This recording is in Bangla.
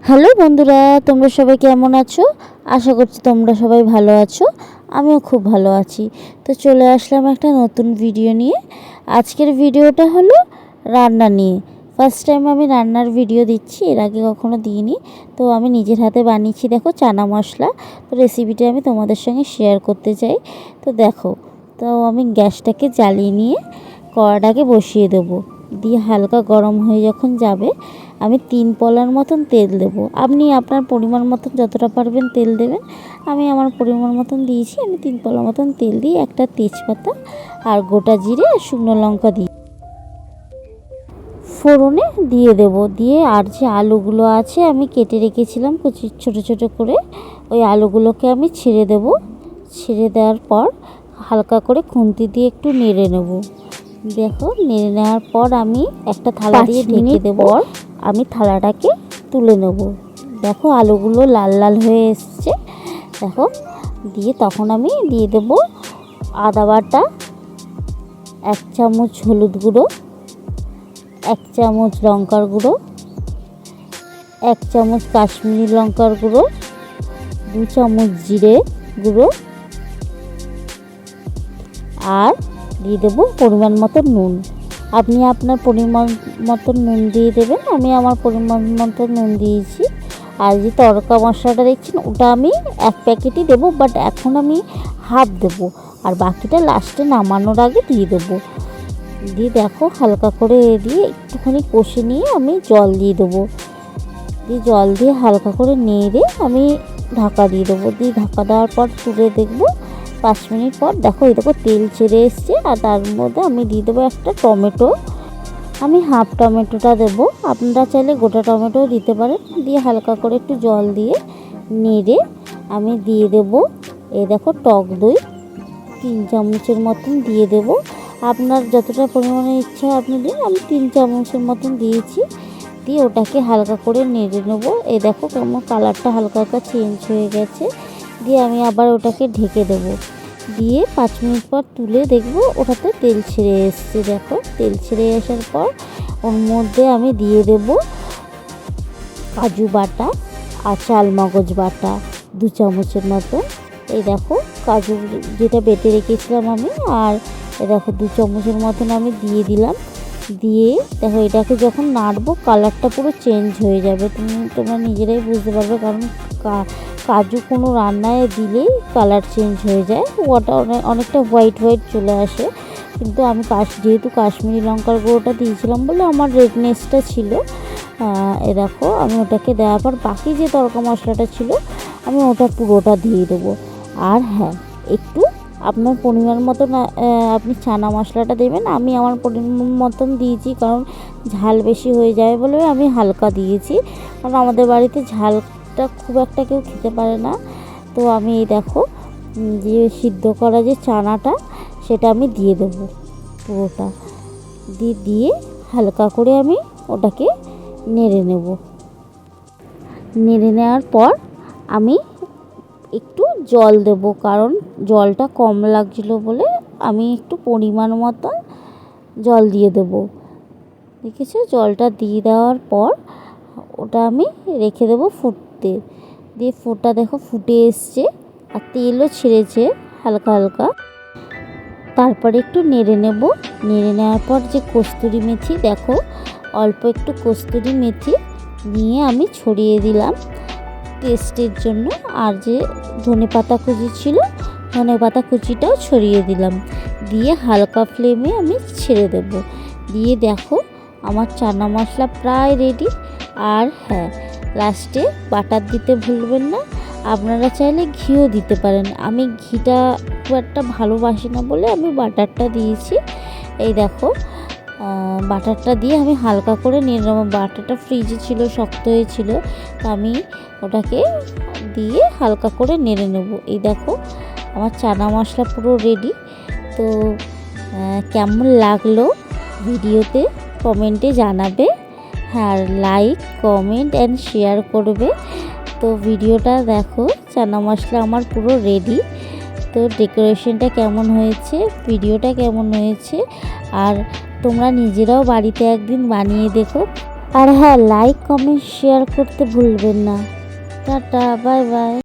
হ্যালো বন্ধুরা, তোমরা সবাই কেমন আছো? আশা করছি তোমরা সবাই ভালো আছো। আমিও খুব ভালো আছি। তো চলে আসলাম একটা নতুন ভিডিও নিয়ে। আজকের ভিডিওটা হলো রান্না নিয়ে। ফার্স্ট টাইম আমি রান্নার ভিডিও দিচ্ছি, এর আগে কখনো দিইনি। তো আমি নিজের হাতে বানিয়েছি, দেখো চানা মশলা। তো রেসিপিটা আমি তোমাদের সঙ্গে শেয়ার করতে চাই। তো দেখো, তো আমি গ্যাসটাকে জ্বালিয়ে নিয়ে কড়াটাকে বসিয়ে দেবো। দিয়ে হালকা গরম হয়ে যখন যাবে, আমি 3 পলার মতন তেল দেবো। আপনি আপনার পরিমাণ মতন যতটা পারবেন তেল দেবেন। আমি আমার পরিমাণ মতন দিয়েছি। আমি 3 পলা মতন তেল দিয়ে একটা তেজপাতা আর গোটা জিরে আর শুকনো লঙ্কা দিই ফোড়নে দিয়ে দেব। দিয়ে আর যে আলুগুলো আছে আমি কেটে রেখেছিলাম কুচি ছোটো ছোটো করে, ওই আলুগুলোকে আমি ছেড়ে দেব। ছেড়ে দেওয়ার পর হালকা করে খুন্তি দিয়ে একটু নেড়ে নেব। দেখো, নেড়ে নেওয়ার পর আমি একটা থালা দিয়ে ঢেকে দেব। আমি থালাটাকে তুলে নেব। দেখো আলুগুলো লাল লাল হয়ে এসছে। দেখো, দিয়ে তখন আমি দিয়ে দেব আদা বাটা, 1 চামচ হলুদ গুঁড়ো, 1 চামচ লঙ্কার গুঁড়ো, 1 চামচ কাশ্মীরি লঙ্কার গুঁড়ো, 2 চামচ জিরে গুঁড়ো, আর দিয়ে দেবো পরিমাণ মতো নুন। আপনি আপনার পরিমাণ মতো নুন দিয়ে দেবেন। আমি আমার পরিমাণ মতো নুন দিয়েছি। আর যে তড়কা মশলাটা দেখছেন, ওটা আমি 1 প্যাকেটই দেবো, বাট এখন আমি হাফ দেবো, আর বাকিটা লাস্টে নামানোর আগে দিয়ে দেবো। দিয়ে দেখো হালকা করে দিয়ে একটুখানি কষে নিয়ে আমি জল দিয়ে দেবো। দিয়ে জল দিয়ে হালকা করে নেড়ে আমি ঢাকা দিয়ে দেবো। দিয়ে ঢাকা দেওয়ার পর তুলে দেখবো 5 মিনিট পর। দেখো এই দেখো তেল ছেড়ে এসছে। আর তার মধ্যে আমি দিয়ে দেবো একটা টমেটো। আমি হাফ টমেটোটা দেবো, আপনারা চাইলে গোটা টমেটোও দিতে পারেন। দিয়ে হালকা করে একটু জল দিয়ে নেড়ে আমি দিয়ে দেবো এই দেখো টক দই 3 চামচের মতন দিয়ে দেব। আপনার যতটা পরিমাণে ইচ্ছা আপনি দিন। আমি 3 চামচের মতন দিয়েছি। দিয়ে ওটাকে হালকা করে নেড়ে নেবো। এই দেখো কেমন কালারটা হালকা হালকা চেঞ্জ হয়ে গেছে। দিয়ে আমি আবার ওটাকে ঢেকে দেবো। দিয়ে 5 মিনিট পর তুলে দেখবো ওটাতে তেল ছেড়ে এসছে। দেখো তেল ছেড়ে আসার পর ওর মধ্যে আমি দিয়ে দেব কাজু বাটা আর চালমগজ বাটা 2 চামচের মতো। এই দেখো কাজু যেটা বেটে রেখেছিলাম আমি, আর এই দেখো 2 চামচের মতন আমি দিয়ে দিলাম। দিয়ে দেখো এটাকে যখন নাড়বো কালারটা পুরো চেঞ্জ হয়ে যাবে। তোমরা নিজেরাই বুঝতে পারবে, কারণ কাজু কোনো রান্নায় দিলেই কালার চেঞ্জ হয়ে যায়। ওটা অনেকটা হোয়াইট হোয়াইট চলে আসে। কিন্তু আমি যেহেতু কাশ্মীরি লঙ্কার গুঁড়োটা দিয়েছিলাম বলে আমার রেডনেসটা ছিল। এ দেখো আমি ওটাকে দেওয়ার পর বাকি যে তড়কা মশলাটা ছিল আমি ওটা পুরোটা দিয়ে দেবো। আর হ্যাঁ, একটু আপনার পরিমাণ মতন আপনি চানা মশলাটা দেবেন। আমি আমার পরিমাণ মতন দিয়েছি, কারণ ঝাল বেশি হয়ে যাবে বলে আমি হালকা দিয়েছি। কারণ আমাদের বাড়িতে ঝালটা খুব একটা কেউ খেতে পারে না। তো আমি এই দেখো যে সিদ্ধ করা যে চানাটা সেটা আমি দিয়ে দেবো পুরোটা। দিয়ে হালকা করে আমি ওটাকে নেড়ে নেব। নেড়ে নেওয়ার পর আমি একটু জল দেব, কারণ জলটা কম লাগছিলো বলে আমি একটু পরিমাণ মতন জল দিয়ে দেব। দেখেছো, জলটা দিয়ে দেওয়ার পর ওটা আমি রেখে দেবো ফুটতে। দিয়ে দেখো ফুটে এসছে আর তেলও ছেড়েছে হালকা হালকা। তারপরে একটু নেড়ে নেব। নেড়ে নেওয়ার পর যে কস্তুরি মেথি, দেখো অল্প একটু কস্তুরি মেথি নিয়ে আমি ছড়িয়ে দিলাম টেস্টের জন্য। আর যে ধনেপাতা কুচি ছিল, ধনেপাতা কুচিটাও ছড়িয়ে দিলাম। দিয়ে হালকা ফ্লেমে আমি ছেড়ে দেব। দিয়ে দেখো আমার চানা মশলা প্রায় রেডি। আর হ্যাঁ, লাস্টে বাটার দিতে ভুলবেন না। আপনারা চাইলে ঘিও দিতে পারেন। আমি ঘিটা খুব একটা ভালোবাসি না বলে আমি বাটারটা দিয়েছি। এই দেখো বাটারটা দিয়ে আমি হালকা করে নিয়ে নেব। বাটারটা ফ্রিজে ছিল, শক্ত হয়েছিল, তো আমি ওটাকে দিয়ে হালকা করে নেড়ে নেব। এই দেখো আমার চানা মশলা পুরো রেডি। তো কেমন লাগলো ভিডিওতে কমেন্টে জানাবে। আর লাইক কমেন্ট অ্যান্ড শেয়ার করবে। তো ভিডিওটা দেখো, চানা মশলা আমার পুরো রেডি। তো ডেকোরেশনটা কেমন হয়েছে, ভিডিওটা কেমন হয়েছে, আর তোমরা নিজেরাও বাড়িতে একদিন বানিয়ে দেখো, আর হ্যাঁ, লাইক কমেন্ট শেয়ার করতে ভুলবেন না। Tata, bye bye.